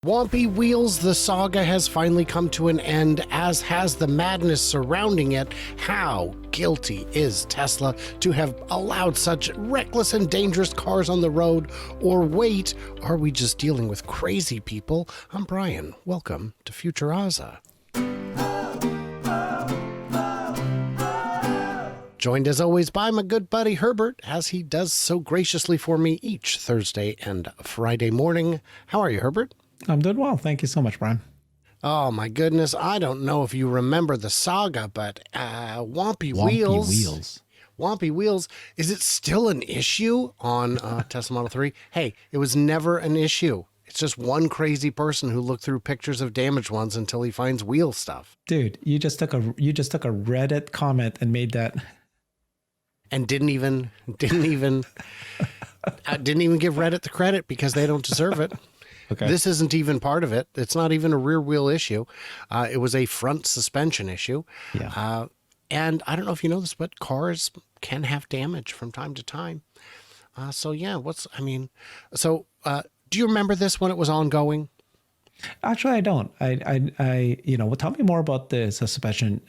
Whompy Wheels, the saga has finally come to an end, as has the madness surrounding it. How guilty is Tesla to have allowed such reckless and dangerous cars on the road? Or wait, are we just dealing with crazy people? I'm Brian. Welcome to Futuraza. Joined as always by my good buddy Herbert, as he does so graciously for me each Thursday and Friday morning. How are you, Herbert? I'm doing well. Thank you so much, Brian. Oh, my goodness. I don't know if you remember the saga, but Whompy Wheels. Whompy Wheels. Is it still an issue on Tesla Model 3? Hey, it was never an issue. It's just one crazy person who looked through pictures of damaged ones until he finds wheel stuff. Dude, you just took a Reddit comment and made that. And didn't even give Reddit the credit because they don't deserve it. Okay. This isn't even part of it. It's not even a rear wheel issue. It was a front suspension issue. Yeah. And I don't know if you know this, but cars can have damage from time to time. So do you remember this when it was ongoing? Actually, I don't. Well, tell me more about the suspension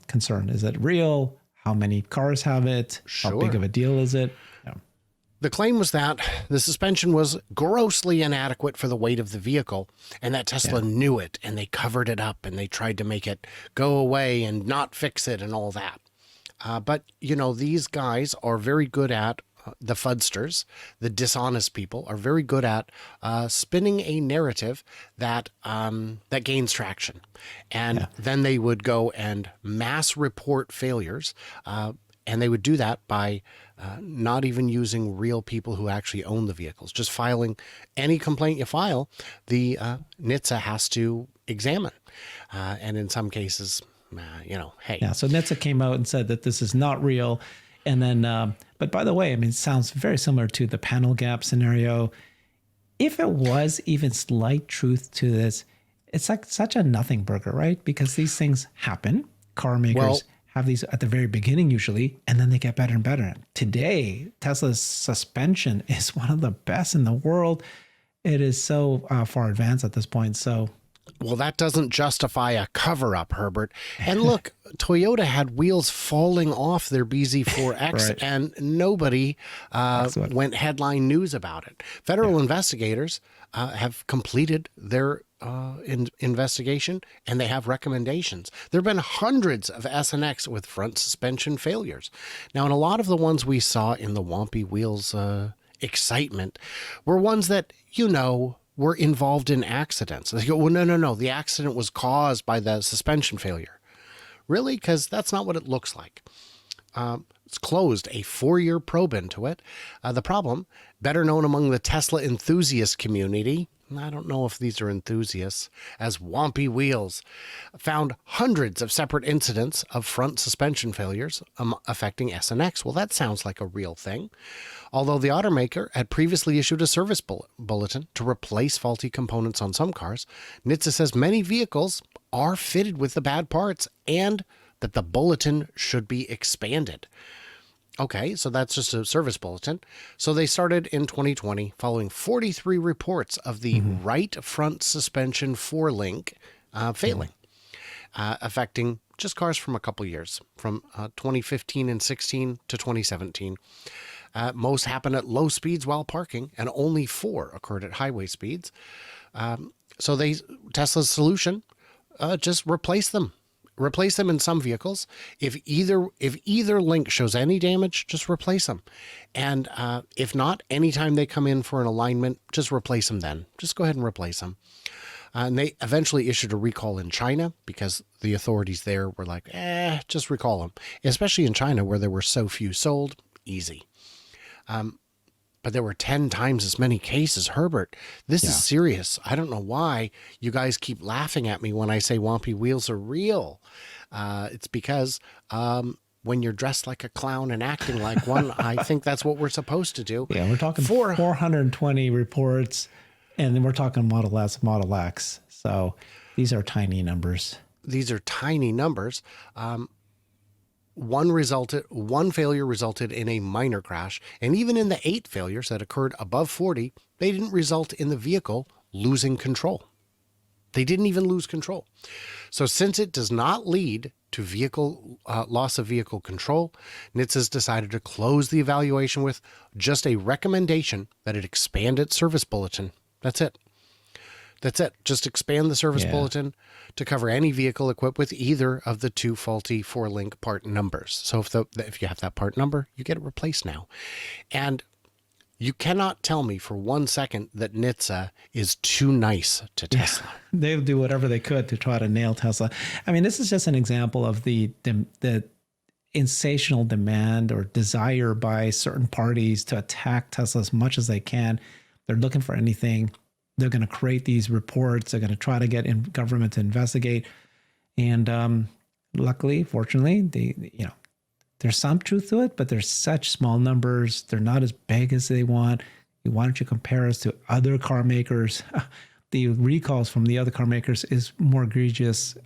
concern. Is it real? How many cars have it? Sure. How big of a deal is it? Yeah. The claim was that the suspension was grossly inadequate for the weight of the vehicle, and that Tesla knew it, and they covered it up, and they tried to make it go away and not fix it and all that. But, these guys are very good at, the fudsters, the dishonest people, are very good at spinning a narrative that gains traction. And then they would go and mass report failures, and they would do that by not even using real people who actually own the vehicles, just filing any complaint you file, the NHTSA has to examine. And in some cases, hey. Yeah, so NHTSA came out and said that this is not real. And then, but by the way, it sounds very similar to the panel gap scenario. If it was even slight truth to this, it's like such a nothing burger, right? Because these things happen. Car makers have these at the very beginning usually, and then they get better and better. Today, Tesla's suspension is one of the best in the world. It is so far advanced at this point. So, well, that doesn't justify a cover-up, Herbert. And look, Toyota had wheels falling off their BZ4X, right, and nobody went headline news about it. Federal investigators have completed their investigation, and they have recommendations. There have been hundreds of SNX with front suspension failures. Now, and a lot of the ones we saw in the Whompy Wheels excitement were ones that, were involved in accidents. They go, well, no, the accident was caused by the suspension failure. Really? Because that's not what it looks like. It's closed a 4-year probe into it. The problem, better known among the Tesla enthusiast community, I don't know if these are enthusiasts, as Whompy Wheels, found hundreds of separate incidents of front suspension failures affecting SNX. Well, that sounds like a real thing. Although the automaker had previously issued a service bulletin to replace faulty components on some cars, NHTSA says many vehicles are fitted with the bad parts and that the bulletin should be expanded. Okay, so that's just a service bulletin. So they started in 2020 following 43 reports of the right front suspension forelink failing, affecting just cars from a couple years, from 2015 and 16 to 2017. Most happened at low speeds while parking, and only 4 occurred at highway speeds. So Tesla's solution, just replace them. Replace them in some vehicles. If either link shows any damage, just replace them. And if not, anytime they come in for an alignment, just replace them then. Just go ahead and replace them. And they eventually issued a recall in China because the authorities there were like, just recall them. Especially in China where there were so few sold, easy. But there were 10 times as many cases. Herbert, this is serious. I don't know why you guys keep laughing at me when I say Whompy Wheels are real. It's because when you're dressed like a clown and acting like one, I think that's what we're supposed to do. Yeah, we're talking 420 reports, and then we're talking Model S, Model X. So these are tiny numbers. These are tiny numbers. One failure resulted in a minor crash, and even in the 8 failures that occurred above 40, they didn't result in the vehicle losing control. They didn't even lose control. So since it does not lead to vehicle loss of vehicle control, NHTSA has decided to close the evaluation with just a recommendation that it expand its service bulletin. That's it. That's it. Just expand the service bulletin to cover any vehicle equipped with either of the two faulty 4-link part numbers. So if you have that part number, you get it replaced now. And you cannot tell me for 1 second that NHTSA is too nice to Tesla. Yeah, they'll do whatever they could to try to nail Tesla. I mean, this is just an example of the insatiable demand or desire by certain parties to attack Tesla as much as they can. They're looking for anything. They're going to create these reports. They're going to try to get government to investigate. And luckily, fortunately, there's some truth to it, but there's such small numbers. They're not as big as they want. Why don't you compare us to other car makers? The recalls from the other car makers is more egregious.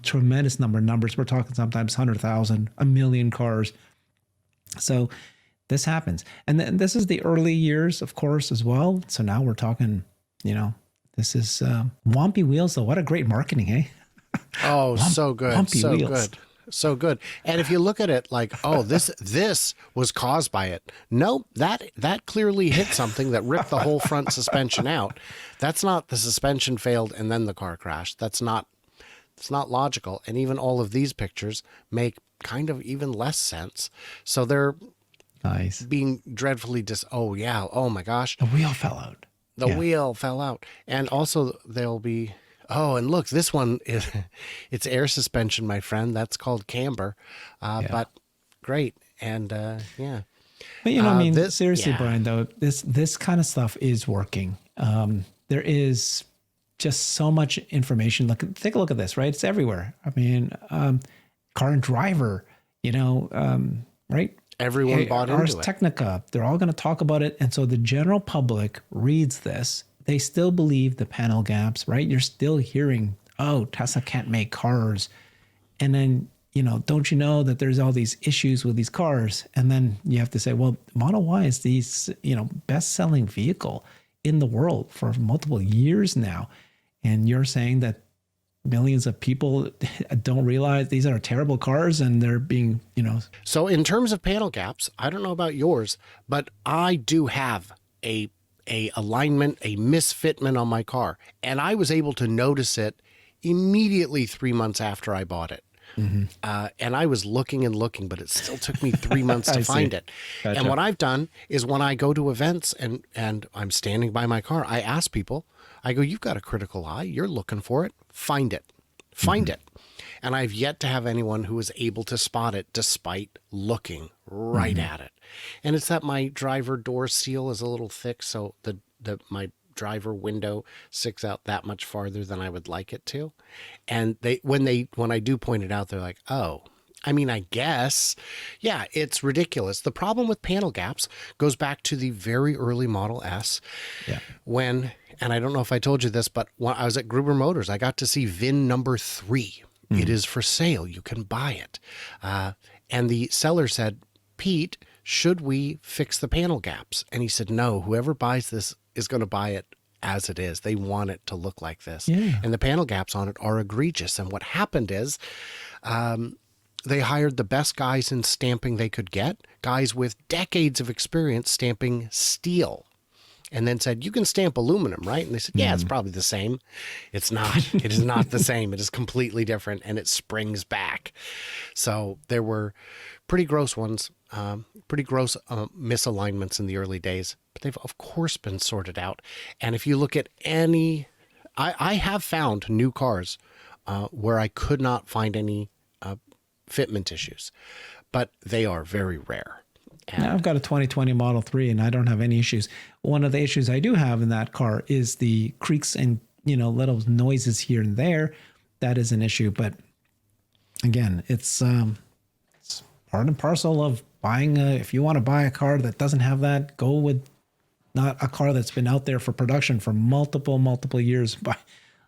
Tremendous number of numbers. We're talking sometimes 100,000, 1 million cars. So this happens. And then this is the early years, of course, as well. So now we're talking, this is Whompy Wheels, though. What a great marketing, eh? Oh, so good. Whompy So Wheels. good. So good. And if you look at it like, oh, this was caused by it. No, that clearly hit something that ripped the whole front suspension out. That's not the suspension failed and then the car crashed. It's not logical. And even all of these pictures make kind of even less sense. So they're nice being dreadfully oh my gosh. The wheel fell out. The wheel fell out. And also they'll be, oh, and look, this one it's air suspension, my friend. That's called camber. But great. And yeah. But seriously, Brian, though, this kind of stuff is working. There is just so much information. Take a look at this, right? It's everywhere. I mean, Car and Driver, right? Everyone bought into Ars it. Technica, they're all going to talk about it. And so the general public reads this. They still believe the panel gaps, right? You're still hearing, oh, Tesla can't make cars. And then, don't you know that there's all these issues with these cars? And then you have to say, well, Model Y is the, best-selling vehicle in the world for multiple years now. And you're saying that millions of people don't realize these are terrible cars and they're being, So in terms of panel gaps, I don't know about yours, but I do have a alignment, a misfitment on my car. And I was able to notice it immediately 3 months after I bought it. Mm-hmm. And I was looking and looking, but it still took me 3 months to find it. Gotcha. And what I've done is when I go to events and I'm standing by my car, I ask people, I go, you've got a critical eye. You're looking for it. Find it. Find it. And I've yet to have anyone who was able to spot it despite looking right at it. And it's that my driver door seal is a little thick, so my driver window sticks out that much farther than I would like it to. And when I do point it out, they're like, oh, I mean, I guess, yeah, it's ridiculous. The problem with panel gaps goes back to the very early Model S when, and I don't know if I told you this, but when I was at Gruber Motors, I got to see VIN number 3. It is for sale. You can buy it. And the seller said, Pete, should we fix the panel gaps? And he said, no, whoever buys this is going to buy it as it is. They want it to look like this. Yeah. And the panel gaps on it are egregious. And what happened is they hired the best guys in stamping they could get, guys with decades of experience stamping steel. And then said, you can stamp aluminum, right? And they said, yeah, it's probably the same. It's not. It is not the same. It is completely different, and it springs back. So there were pretty gross ones, pretty gross misalignments in the early days. But they've, of course, been sorted out. And if you look at I have found new cars where I could not find any fitment issues. But they are very rare. Now I've got a 2020 Model 3 and I don't have any issues. One of the issues I do have in that car is the creaks and, little noises here and there. That is an issue. But again, it's part and parcel of buying if you want to buy a car that doesn't have that, go with not a car that's been out there for production for multiple years.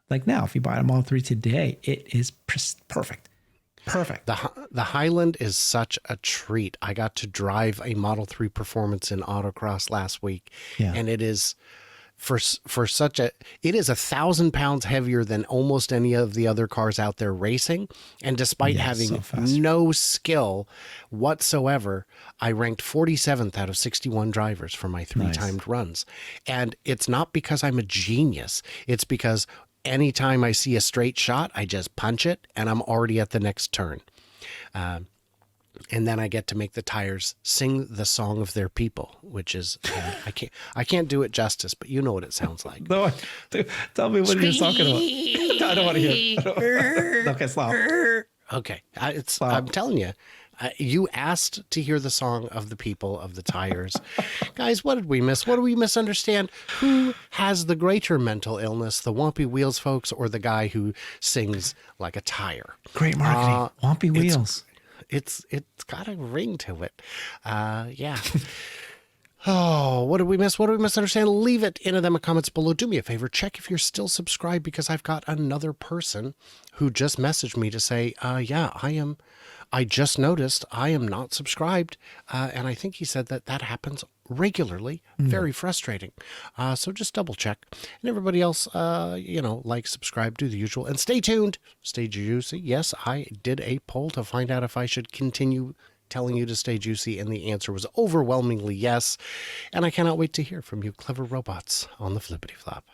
Like now, if you buy a Model 3 today, it is perfect. Perfect. The Highland is such a treat. I got to drive a Model 3 Performance in autocross last week, and it is for such a, it is 1,000 pounds heavier than almost any of the other cars out there racing. And despite having no skill whatsoever, I ranked 47th out of 61 drivers for my 3 timed runs. And it's not because I'm a genius. It's because anytime I see a straight shot, I just punch it and I'm already at the next turn. And then I get to make the tires sing the song of their people, which is, I can't do it justice, but you know what it sounds like. No, tell me what you're talking about. I don't want to hear. Okay, stop. Okay. I'm telling you, you asked to hear the song of the people, of the tires. Guys, what did we miss? What do we misunderstand? Who has the greater mental illness, the Whompy Wheels folks or the guy who sings like a tire? Great marketing. Whompy Wheels. It's got a ring to it. Yeah. Oh, what did we miss? What did we misunderstand? Leave it in the comments below. Do me a favor. Check if you're still subscribed, because I've got another person who just messaged me to say, yeah, I just noticed I am not subscribed. And I think he said that happens regularly. Very frustrating. So just double check. And everybody else, like, subscribe, do the usual. And stay tuned. Stay juicy. Yes, I did a poll to find out if I should continue telling you to stay juicy, and the answer was overwhelmingly yes. And I cannot wait to hear from you clever robots on the flippity flop.